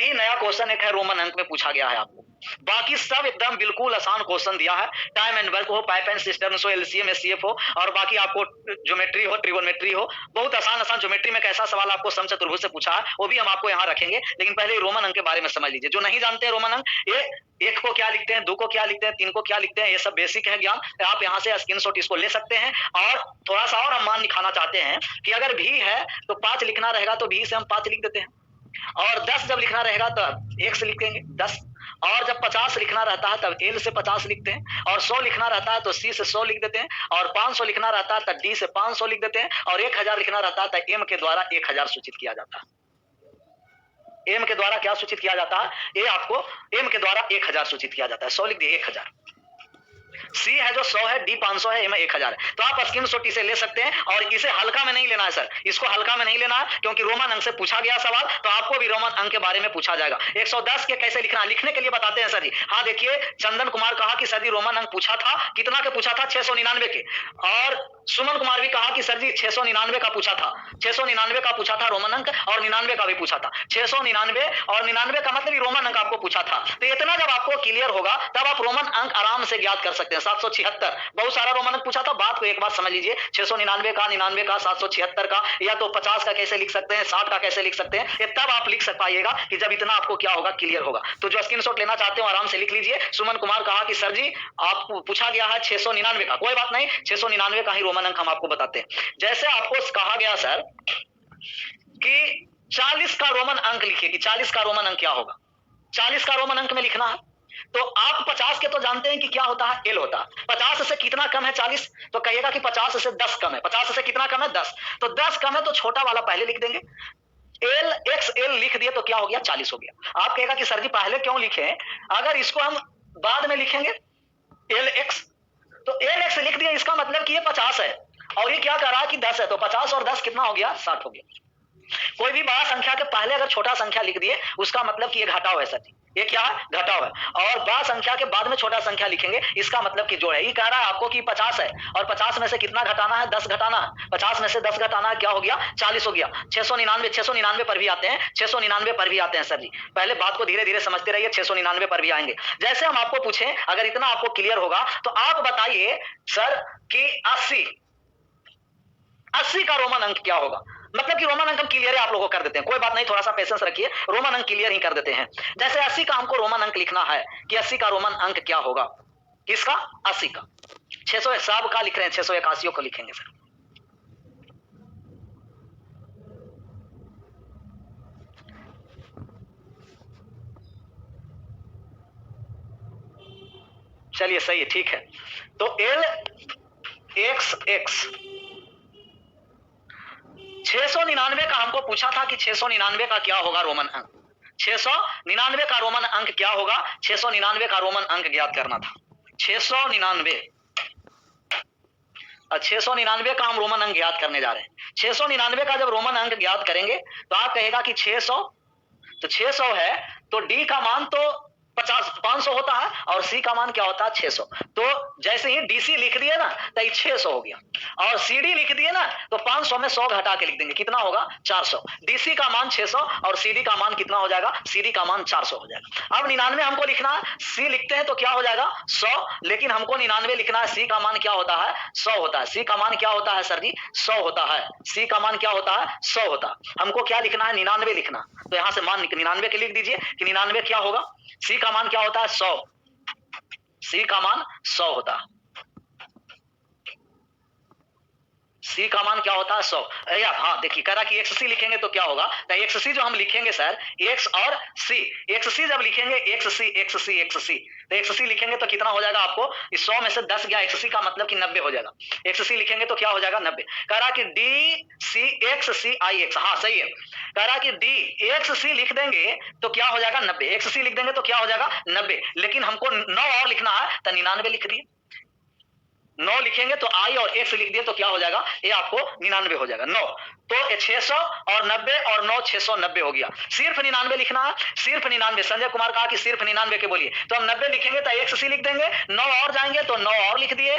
ही नया क्वेश्चन एक है रोमन अंक में पूछा गया है आपको, बाकी सब एकदम बिल्कुल आसान क्वेश्चन दिया है। टाइम एंड वर्क हो, पाइप एंड सिस्टम्स हो, एलसीएम एचसीएफ हो, और बाकी आपको ज्योमेट्री हो, ट्रिगोनोमेट्री हो, बहुत आसान आसान ज्योमेट्री में कैसा सवाल आपको समचतुर्भुज से पूछा है वो भी हम आपको यहाँ रखेंगे। लेकिन पहले रोमन अंक के बारे में समझ लीजिए। जो नहीं जानते हैं रोमन अंक, ये एक को क्या लिखते हैं, दो को क्या लिखते हैं, तीन को क्या लिखते हैं, ये सब बेसिक है ज्ञान। आप यहाँ से स्क्रीनशॉट इसको ले सकते हैं। और थोड़ा सा और हम मान दिखाना चाहते हैं कि अगर भी है तो 5 लिखना रहेगा तो भी से हम 5 लिख देते हैं, और 10 जब लिखना रहेगा तो 1 से लिखेंगे 10, और जब 50 लिखना रहता है तब एल से 50 लिखते हैं, और 100 लिखना रहता है तो सी से 100 लिख देते हैं, और 500 लिखना रहता है तो डी से 500 लिख देते हैं, और 1000 लिखना रहता है तो एम के द्वारा 1000 सूचित किया जाता है। एम के द्वारा क्या सूचित किया जाता है, ये आपको एम के द्वारा 1000 सूचित किया जाता है। 100 लिख दिए 1000, सी है जो 100 है, डी 500 है, एम 1000 है। तो आप स्क्रीनशॉट इसे ले सकते हैं, और इसे हल्का में नहीं लेना है सर, इसको हल्का में नहीं लेना है, क्योंकि रोमन अंक से पूछा गया सवाल, तो आपको भी रोमन अंक के बारे में पूछा जाएगा। 110 के कैसे लिखना है, लिखने के लिए बताते हैं सर जी। हाँ देखिए, चंदन कुमार कहा कि सर जी रोमन अंक पूछा था, कितना के पूछा था, 699 के। और सुमन कुमार भी कहा कि सर जी 699 का पूछा था, 699 का पूछा था रोमन अंक, और 99 का भी पूछा था। 699 और 99 का मतलब रोमन अंक आपको पूछा था। तो इतना जब आपको क्लियर होगा तब आप रोमन अंक आराम से ज्ञात कर सकते हैं। 776, बहुत सारा रोमन अंक पूछा था। बात को एक बात समझ लीजिए, 699 का, 99 का, 776 का, या तो 50 का कैसे लिख सकते हैं, 60 का कैसे लिख सकते हैं, ये तब आप लिख सक पाइएगा कि जब इतना आपको क्या होगा, क्लियर होगा। तो जो स्क्रीनशॉट लेना चाहते हो आराम से लिख लीजिए। सुमन कुमार कहा कि सर जी आपको पूछा गया है 699 का, कोई बात नहीं, 699 का ही रोमन अंक हम आपको बताते हैं। जैसे आपको कहा गया सर कि 40 का रोमन अंक लिखिए, कि 40 का रोमन अंक क्या होगा, 40 का रोमन अंक में लिखना है। तो आप 50 के तो जानते हैं कि क्या होता है, एल होता है। 50 से कितना कम है 40, तो कहिएगा कि 50 से 10 कम है। 50 से कितना कम है 10, तो 10 कम है तो छोटा वाला पहले लिख देंगे। एल एक्स एल लिख दिए तो क्या हो गया, 40 हो गया। आप कहेगा कि सर जी पहले क्यों लिखे, अगर इसको हम बाद में लिखेंगे एल एक्स, तो एल एक्स लिख दिए, इसका मतलब कि ये 50 है, और ये क्या कर रहा है कि 10 है, तो 50 और 10 कितना हो गया, 60 हो गया। कोई भी बड़ा संख्या के पहले अगर छोटा संख्या लिख दिए, उसका मतलब कि ये घटाव है सर जी, ये क्या है, घटाव है। और बड़ा संख्या के बाद में छोटा संख्या लिखेंगे, इसका मतलब कि जोड़ है। ये कह रहा है आपको कि 50 है, और 50 में से कितना घटाना है, 10 घटाना है। 50 में से 10 घटाना है, क्या हो गया, 40 हो गया। 699 पर भी आते हैं, 699 पर भी आते हैं सर जी। पहले बात को धीरे धीरे समझते रहिए, 699 पर भी आएंगे। जैसे हम आपको पूछें, अगर इतना आपको क्लियर होगा तो आप बताइए सर कि 80 का रोमन अंक क्या होगा। मतलब कि रोमन अंक हम क्लियर आप लोगों को कर देते हैं, कोई बात नहीं, थोड़ा सा पेशेंस रखिए, रोमन अंक क्लियर ही कर देते हैं। जैसे 80 का हमको रोमन अंक लिखना है कि 80 का रोमन अंक क्या होगा, किसका, 80 का। 600 सब का लिख रहे हैं, 681 को लिखेंगे सर। चलिए सही है, ठीक है। तो एल एक्स एक्स 699 का हमको पूछा था कि 699 का क्या होगा रोमन अंक। 699 का रोमन अंक क्या होगा, 699 का रोमन अंक ज्ञात करना था। 699 699 का हम रोमन अंक ज्ञात करने जा रहे हैं। 699 का जब रोमन अंक ज्ञात करेंगे तो आप कहेगा कि 600, तो 600 है तो डी का मान तो 500 होता है, और सी का मान क्या होता है, 600। तो जैसे ही डीसी लिख दिए ना तो ये 600 हो गया, और सीडी लिख दिए ना तो 500 में 100 घटा के लिख देंगे, कितना होगा, 400। डीसी का मान 600 और सीडी का मान कितना हो जाएगा, सीडी का मान 400 हो जाएगा। अब 99 हमको लिखना है, सी लिखते हैं तो क्या हो जाएगा, 100, लेकिन हमको 99 लिखना है, सी का मान क्या होता है, 100 होता है। सी का मान क्या होता है सर जी, 100 होता है। सी का मान क्या होता है, 100 होता है। हमको क्या लिखना है, 99 लिखना, तो यहां से मान 99 के लिख दीजिए कि 99 क्या होगा, सी का मान क्या होता है, 100। सी का मान 100 होता है, सी का मान क्या होता है, 100। या हाँ देखिए, कह रहा कि एक्स सी लिखेंगे तो क्या होगा, तो एक्स सी जो हम लिखेंगे सर, एक्स और सी, एक्स सी जब लिखेंगे, एक्स सी एक्स सी एक्स सी, तो एक्स सी लिखेंगे तो कितना हो जाएगा आपको, इस 100 में से 10 गया, एक्स सी का मतलब कि 90 हो जाएगा। एक्स सी लिखेंगे तो क्या हो जाएगा, 90। कह रहा कि डी सी एक्स सी आई एक्स, हाँ सही है। कह रहा कि डी एक्स सी लिख देंगे तो क्या हो जाएगा, 90। एक्स सी लिख देंगे तो क्या हो जाएगा, 90, लेकिन हमको 9 और लिखना है, तो 99 लिख दिए। 9 लिखेंगे तो आई और एक्स लिख दिए तो क्या हो जाएगा, ये आपको 99 हो जाएगा। 9 तो 600 और 90 और 9 690 हो गया। सिर्फ 99 लिखना है, सिर्फ 99। संजय कुमार कहा कि सिर्फ 99 के बोलिए, तो हम 90 लिखेंगे तो एक्स सी लिख देंगे, 9 और जाएंगे तो 9 और लिख दिए,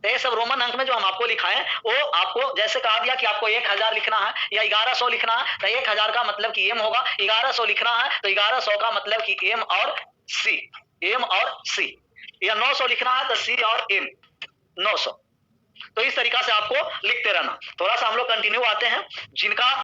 तो ये सब रोमन अंक में जो हम आपको लिखाए वो आपको जैसे कहा दिया कि आपको 1000 लिखना है या 1100 लिखना है, तो 1000 का मतलब कि एम होगा, 1100 लिखना है तो 1100 का मतलब कि एम और सी, एम और सी, या 900 लिखना है तो सी और एम 900। तो इस तरीका से आपको लिखते रहना। थोड़ा सा हम लोग कंटिन्यू आते हैं जिनका